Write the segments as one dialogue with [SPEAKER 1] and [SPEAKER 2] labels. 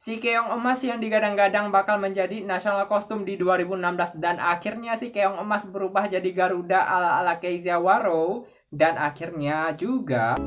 [SPEAKER 1] Si keong emas yang digadang-gadang bakal menjadi nasional kostum di 2016 dan akhirnya si keong emas berubah jadi Garuda ala-ala Keiza Waro dan akhirnya juga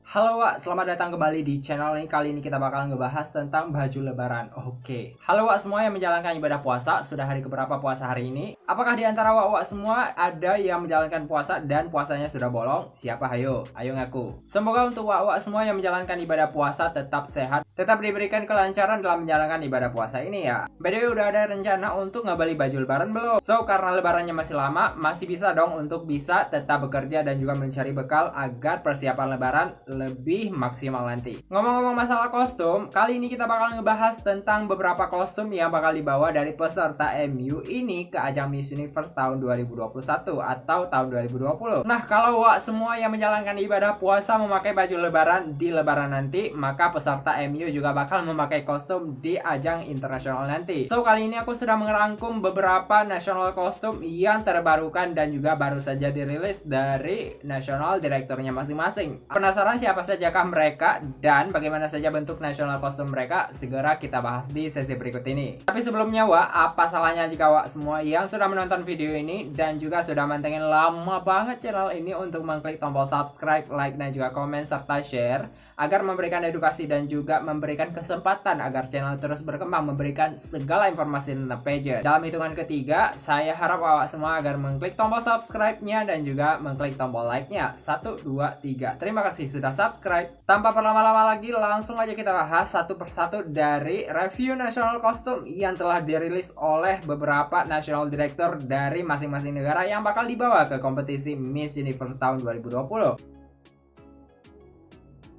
[SPEAKER 1] halo Wak, selamat datang kembali di channel ini. Kali ini kita bakal ngebahas tentang baju lebaran. Oke. Halo Wak semua yang menjalankan ibadah puasa. Sudah hari keberapa puasa hari ini? Apakah di antara Wak semua ada yang menjalankan puasa dan puasanya sudah bolong? Siapa? Ayo ngaku. Semoga untuk Wak semua yang menjalankan ibadah puasa tetap sehat, tetap diberikan kelancaran dalam menjalankan ibadah puasa ini ya. By the way, udah ada rencana untuk ngebeli baju lebaran belum? So, karena lebarannya masih lama, masih bisa dong untuk bisa tetap bekerja dan juga mencari bekal agar persiapan lebaran lebih maksimal nanti. Ngomong-ngomong masalah kostum, kali ini kita bakal ngebahas tentang beberapa kostum yang bakal dibawa dari peserta MU ini ke ajang Miss Universe tahun 2021 atau tahun 2020. Nah, kalau Wak semua yang menjalankan ibadah puasa memakai baju lebaran di lebaran nanti, maka peserta MU juga bakal memakai kostum di ajang internasional nanti. So, kali ini aku sudah merangkum beberapa nasional kostum yang terbarukan dan juga baru saja dirilis dari nasional direkturnya masing-masing. Penasaran siapa sajakah mereka dan bagaimana saja bentuk nasional kostum mereka? Segera kita bahas di sesi berikut ini. Tapi sebelumnya Wak, apa salahnya jika Wak semua yang sudah menonton video ini dan juga sudah mantengin lama banget channel ini untuk mengklik tombol subscribe, like, dan juga komen serta share agar memberikan edukasi dan juga memberikan kesempatan agar channel terus berkembang, memberikan segala informasi tentang Pager. Dalam hitungan ketiga, saya harap Wak semua agar mengklik tombol subscribe-nya dan juga mengklik tombol like-nya. 1, 2, 3. Terima kasih sudah subscribe. Tanpa berlama-lama lagi, langsung aja kita bahas satu persatu dari review nasional kostum yang telah dirilis oleh beberapa national director dari masing-masing negara yang bakal dibawa ke kompetisi Miss Universe tahun 2020.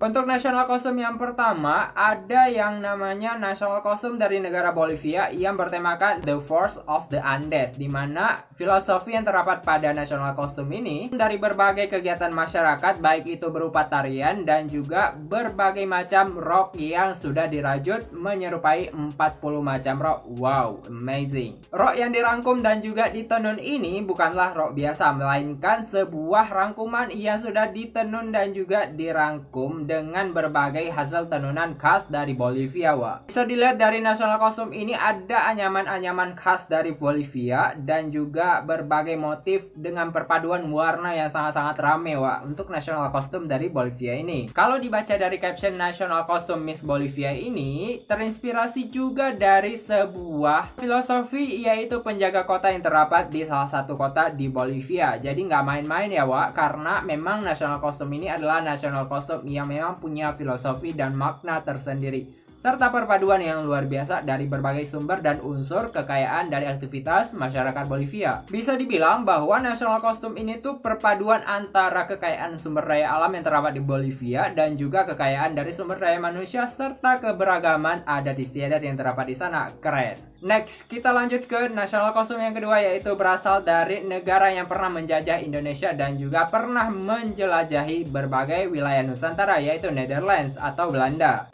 [SPEAKER 1] Untuk nasional kostum yang pertama, ada yang namanya nasional kostum dari negara Bolivia yang bertemakan The Force of the Andes, di mana filosofi yang terdapat pada nasional kostum ini dari berbagai kegiatan masyarakat, baik itu berupa tarian dan juga berbagai macam rok yang sudah dirajut menyerupai 40 macam rok. Wow, amazing. Rok yang dirangkum dan juga ditenun ini bukanlah rok biasa, melainkan sebuah rangkuman yang sudah ditenun dan juga dirangkum dengan berbagai hasil tenunan khas dari Bolivia, Wak. Bisa dilihat dari nasional kostum ini ada anyaman-anyaman khas dari Bolivia dan juga berbagai motif dengan perpaduan warna yang sangat-sangat rame, Wak, untuk nasional kostum dari Bolivia ini. Kalau dibaca dari caption nasional kostum Miss Bolivia ini, terinspirasi juga dari sebuah filosofi, yaitu penjaga kota yang terdapat di salah satu kota di Bolivia. Jadi nggak main-main ya, Wak, karena memang nasional kostum ini adalah nasional kostum yang memang punya filosofi dan makna tersendiri, serta perpaduan yang luar biasa dari berbagai sumber dan unsur kekayaan dari aktivitas masyarakat Bolivia. Bisa dibilang bahwa nasional kostum ini tuh perpaduan antara kekayaan sumber daya alam yang terdapat di Bolivia dan juga kekayaan dari sumber daya manusia serta keberagaman adat istiadat yang terdapat di sana. Keren. Next, kita lanjut ke nasional kostum yang kedua, yaitu berasal dari negara yang pernah menjajah Indonesia dan juga pernah menjelajahi berbagai wilayah Nusantara, yaitu Netherlands atau Belanda.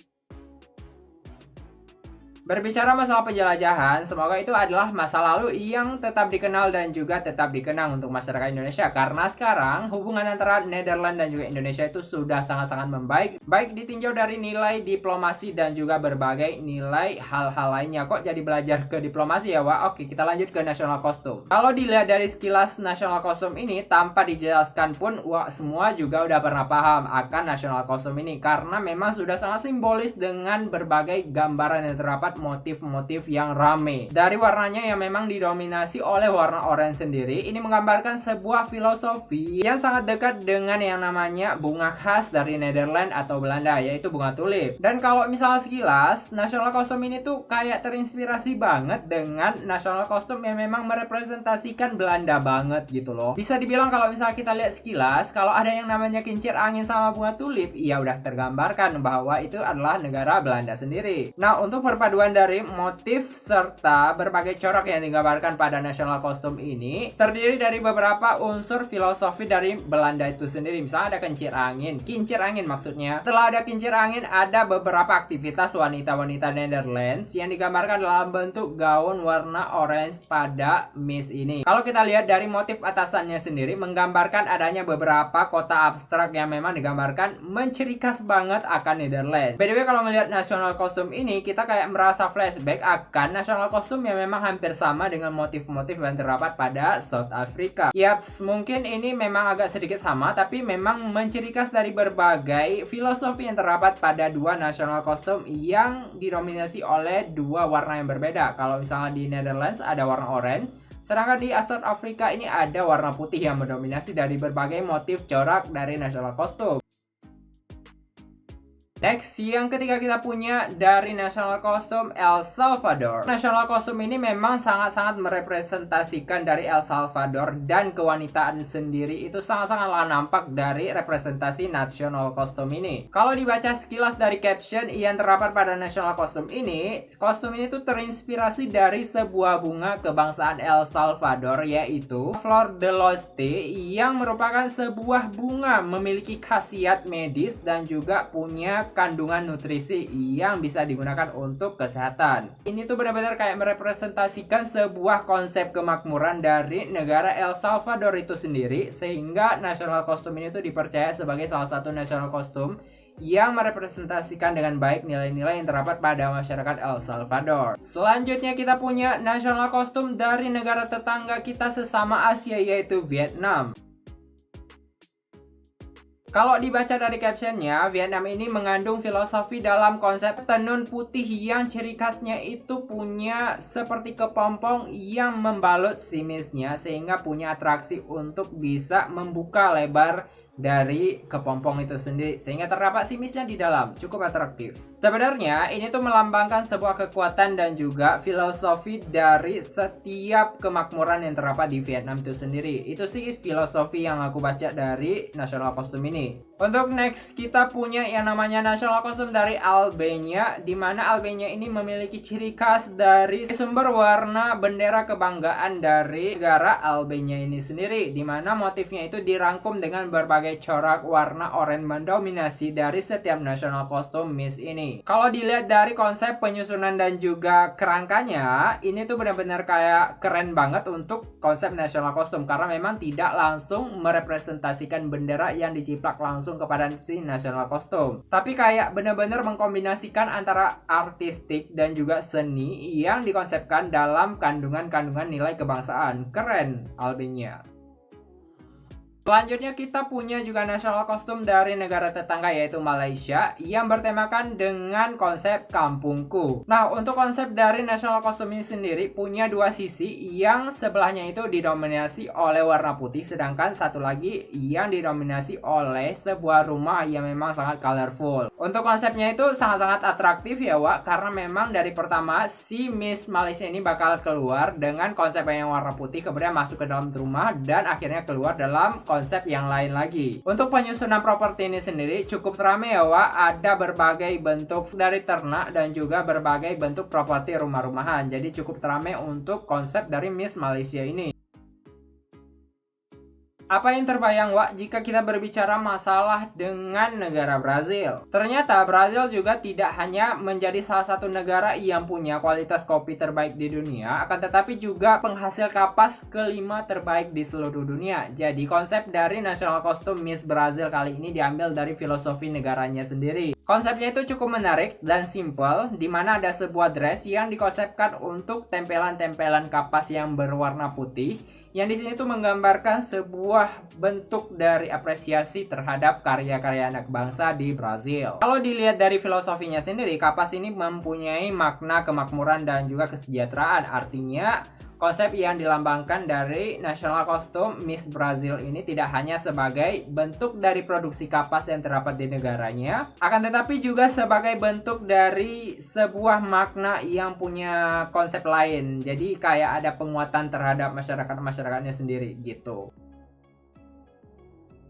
[SPEAKER 1] Berbicara masalah penjelajahan, semoga itu adalah masa lalu yang tetap dikenal dan juga tetap dikenang untuk masyarakat Indonesia, karena sekarang hubungan antara Netherlands dan juga Indonesia itu sudah sangat-sangat membaik, baik ditinjau dari nilai diplomasi dan juga berbagai nilai hal-hal lainnya. Kok jadi belajar ke diplomasi ya, Wak? Oke, kita lanjut ke nasional kostum. Kalau dilihat dari sekilas nasional kostum ini, tanpa dijelaskan pun Wak semua juga udah pernah paham akan nasional kostum ini, karena memang sudah sangat simbolis dengan berbagai gambaran yang terdapat motif-motif yang rame. Dari warnanya yang memang didominasi oleh warna oranye sendiri, ini menggambarkan sebuah filosofi yang sangat dekat dengan yang namanya bunga khas dari Netherlands atau Belanda, yaitu bunga tulip. Dan kalau misalnya sekilas, nasional kostum ini tuh kayak terinspirasi banget dengan nasional kostum yang memang merepresentasikan Belanda banget gitu loh. Bisa dibilang kalau misalnya kita lihat sekilas, kalau ada yang namanya kincir angin sama bunga tulip, ya udah tergambarkan bahwa itu adalah negara Belanda sendiri. Nah, untuk perpaduan gabungan dari motif serta berbagai corak yang digambarkan pada national costume ini terdiri dari beberapa unsur filosofi dari Belanda itu sendiri. Misalnya ada kincir angin maksudnya. Setelah ada kincir angin, ada beberapa aktivitas wanita-wanita Netherlands yang digambarkan dalam bentuk gaun warna orange pada Miss ini. Kalau kita lihat dari motif atasannya sendiri menggambarkan adanya beberapa kota abstrak yang memang digambarkan menciri khas banget akan Netherlands. By the way, kalau melihat national costume ini, kita kayak merasa flashback akan national costume yang memang hampir sama dengan motif-motif yang terdapat pada South Africa. Yaps, mungkin ini memang agak sedikit sama, tapi memang menciri khas dari berbagai filosofi yang terdapat pada dua national costume yang didominasi oleh dua warna yang berbeda. Kalau misalnya di Netherlands ada warna orange, sedangkan di South Africa ini ada warna putih yang mendominasi dari berbagai motif corak dari national costume. Next, yang ketiga kita punya dari national costume El Salvador. National costume ini memang sangat-sangat merepresentasikan dari El Salvador, dan kewanitaan sendiri itu sangat-sangatlah nampak dari representasi national costume ini. Kalau dibaca sekilas dari caption yang terdapat pada national costume ini, kostum ini tuh terinspirasi dari sebuah bunga kebangsaan El Salvador, yaitu Flor de Loste, yang merupakan sebuah bunga memiliki khasiat medis dan juga punya kandungan nutrisi yang bisa digunakan untuk kesehatan. Ini tuh benar-benar kayak merepresentasikan sebuah konsep kemakmuran dari negara El Salvador itu sendiri, sehingga national costume ini tuh dipercaya sebagai salah satu national costume yang merepresentasikan dengan baik nilai-nilai yang terdapat pada masyarakat El Salvador. Selanjutnya kita punya national costume dari negara tetangga kita sesama Asia, yaitu Vietnam. Kalau dibaca dari captionnya, Vietnam ini mengandung filosofi dalam konsep tenun putih yang ciri khasnya itu punya seperti kepompong yang membalut si misnya, sehingga punya atraksi untuk bisa membuka lebar dari kepompong itu sendiri, sehingga terdapat si misnya di dalam, cukup atraktif. Sebenarnya ini tuh melambangkan sebuah kekuatan dan juga filosofi dari setiap kemakmuran yang terdapat di Vietnam itu sendiri. Itu sih filosofi yang aku baca dari national costume ini. Untuk next, kita punya yang namanya national costume dari Albania, di mana Albania ini memiliki ciri khas dari sumber warna bendera kebanggaan dari negara Albania ini sendiri, di mana motifnya itu dirangkum dengan berbagai corak warna oranye mendominasi dari setiap national costume Miss ini. Kalau dilihat dari konsep penyusunan dan juga kerangkanya, ini tuh benar-benar kayak keren banget untuk konsep national costume, karena memang tidak langsung merepresentasikan bendera yang diciplak langsung kepada si national costume, tapi kayak benar-benar mengkombinasikan antara artistik dan juga seni yang dikonsepkan dalam kandungan-kandungan nilai kebangsaan. Keren Albania. Selanjutnya kita punya juga national costume dari negara tetangga, yaitu Malaysia, yang bertemakan dengan konsep kampungku. Nah, untuk konsep dari national costume ini sendiri punya dua sisi, yang sebelahnya itu didominasi oleh warna putih, sedangkan satu lagi yang didominasi oleh sebuah rumah yang memang sangat colorful. Untuk konsepnya itu sangat-sangat atraktif ya Wak, karena memang dari pertama si Miss Malaysia ini bakal keluar dengan konsep yang warna putih, kemudian masuk ke dalam rumah, dan akhirnya keluar dalam konsep yang lain lagi. Untuk penyusunan properti ini sendiri cukup ramai ya Wak, ada berbagai bentuk dari ternak dan juga berbagai bentuk properti rumah-rumahan. Jadi cukup ramai untuk konsep dari Miss Malaysia ini. Apa yang terbayang Wak jika kita berbicara masalah dengan negara Brazil? Ternyata Brazil juga tidak hanya menjadi salah satu negara yang punya kualitas kopi terbaik di dunia, akan tetapi juga penghasil kapas kelima terbaik di seluruh dunia. Jadi konsep dari national costume Miss Brazil kali ini diambil dari filosofi negaranya sendiri. Konsepnya itu cukup menarik dan simple, di mana ada sebuah dress yang dikonsepkan untuk tempelan-tempelan kapas yang berwarna putih, yang di sini tuh menggambarkan sebuah bentuk dari apresiasi terhadap karya-karya anak bangsa di Brazil. Kalau dilihat dari filosofinya sendiri, kapas ini mempunyai makna kemakmuran dan juga kesejahteraan. Artinya, konsep yang dilambangkan dari national costume Miss Brazil ini tidak hanya sebagai bentuk dari produksi kapas yang terdapat di negaranya, akan tetapi juga sebagai bentuk dari sebuah makna yang punya konsep lain. Jadi kayak ada penguatan terhadap masyarakatnya sendiri gitu.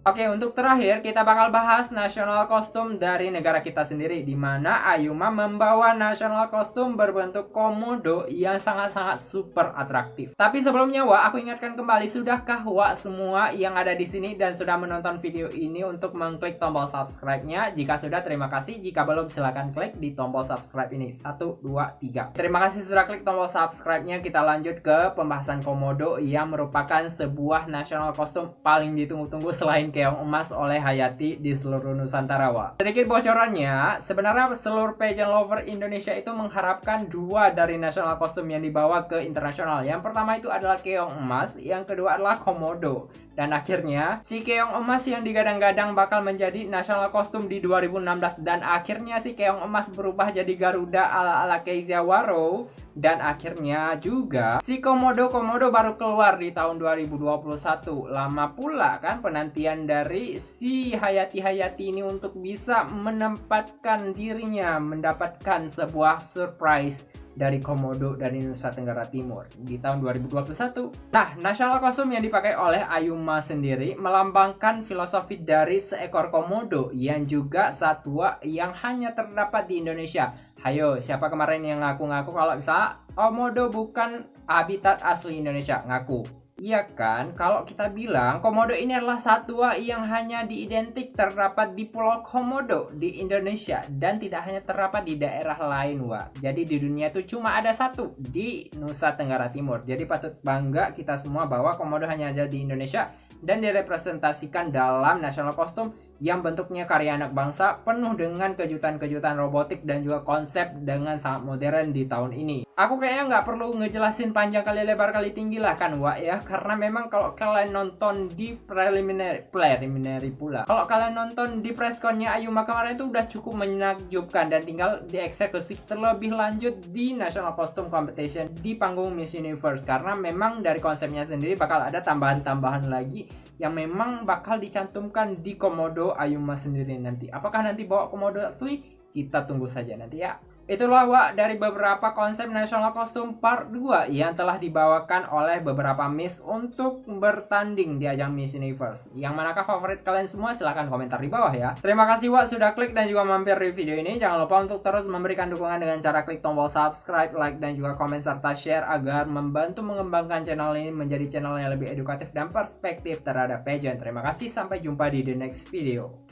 [SPEAKER 1] Oke, untuk terakhir kita bakal bahas national costume dari negara kita sendiri, di mana Ayuma membawa national costume berbentuk komodo yang sangat-sangat super atraktif. Tapi sebelumnya Wak, aku ingatkan kembali, sudahkah Wak semua yang ada di sini dan sudah menonton video ini untuk mengklik tombol subscribe-nya? Jika sudah, terima kasih. Jika belum, silahkan klik di tombol subscribe ini. 1, 2, 3. Terima kasih sudah klik tombol subscribe-nya. Kita lanjut ke pembahasan komodo yang merupakan sebuah national costume paling ditunggu-tunggu selain keong emas oleh Hayati di seluruh Nusantara. Sedikit bocorannya, sebenarnya seluruh pageant lover Indonesia itu mengharapkan dua dari national costume yang dibawa ke internasional. Yang pertama itu adalah keong emas, yang kedua adalah komodo. Dan akhirnya si keong emas yang digadang-gadang bakal menjadi national costume di 2016, dan akhirnya si keong emas berubah jadi Garuda ala-ala Kezia Waro. Dan akhirnya juga si komodo baru keluar di tahun 2021. Lama pula kan penantian dari si Hayati ini untuk bisa menempatkan dirinya mendapatkan sebuah surprise dari komodo dari Nusa Tenggara Timur di tahun 2021. Nah, national costume yang dipakai oleh Ayuma sendiri melambangkan filosofi dari seekor komodo yang juga satwa yang hanya terdapat di Indonesia. Hayo, siapa kemarin yang ngaku-ngaku kalau bisa komodo bukan habitat asli Indonesia? Ngaku. Iya kan, kalau kita bilang komodo ini adalah satwa yang hanya diidentik terdapat di Pulau Komodo di Indonesia dan tidak hanya terdapat di daerah lain, Wak. Jadi di dunia itu cuma ada satu di Nusa Tenggara Timur. Jadi patut bangga kita semua bahwa komodo hanya ada di Indonesia dan direpresentasikan dalam national costume yang bentuknya karya anak bangsa, penuh dengan kejutan-kejutan robotik dan juga konsep dengan sangat modern di tahun ini. Aku kayaknya nggak perlu ngejelasin panjang kali lebar kali tinggi lah kan Wak ya, karena memang kalau kalian nonton di preliminary pula, kalau kalian nonton di pressconnya Ayuma kemarin itu udah cukup menakjubkan, dan tinggal dieksekusi terlebih lanjut di National Costume Competition di panggung Miss Universe, karena memang dari konsepnya sendiri bakal ada tambahan-tambahan lagi yang memang bakal dicantumkan di komodo Ayuma sendiri nanti. Apakah nanti bawa komodo asli? Kita tunggu saja nanti ya. Itulah Wak dari beberapa konsep national costume part 2 yang telah dibawakan oleh beberapa Miss untuk bertanding di ajang Miss Universe. Yang manakah favorit kalian semua? Silahkan komentar di bawah ya. Terima kasih Wak sudah klik dan juga mampir di video ini. Jangan lupa untuk terus memberikan dukungan dengan cara klik tombol subscribe, like, dan juga komen serta share agar membantu mengembangkan channel ini menjadi channel yang lebih edukatif dan perspektif terhadap pageant. Terima kasih, sampai jumpa di the next video.